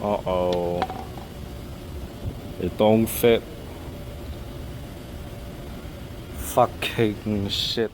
Uh-oh. It don't fit. Fucking shit.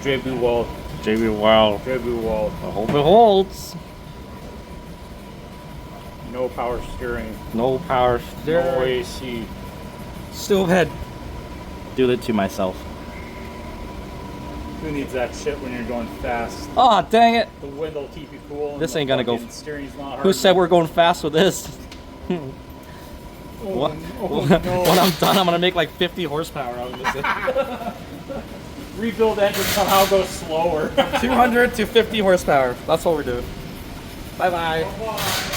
JB weld. JB weld. JB weld. I hope it holds. No power steering. No power steering. No AC. Still had do it to myself. Who needs that shit when you're going fast? Aw, oh, dang it. The wind will keep you cool. This ain't gonna go. Steering's not hard. Who said we're going fast with this? Oh, What? no. When I'm done, I'm gonna make like 50 horsepower out of this. Rebuild engine somehow goes slower. 200 to 50 horsepower. That's what we're doing. Bye-bye. Bye-bye.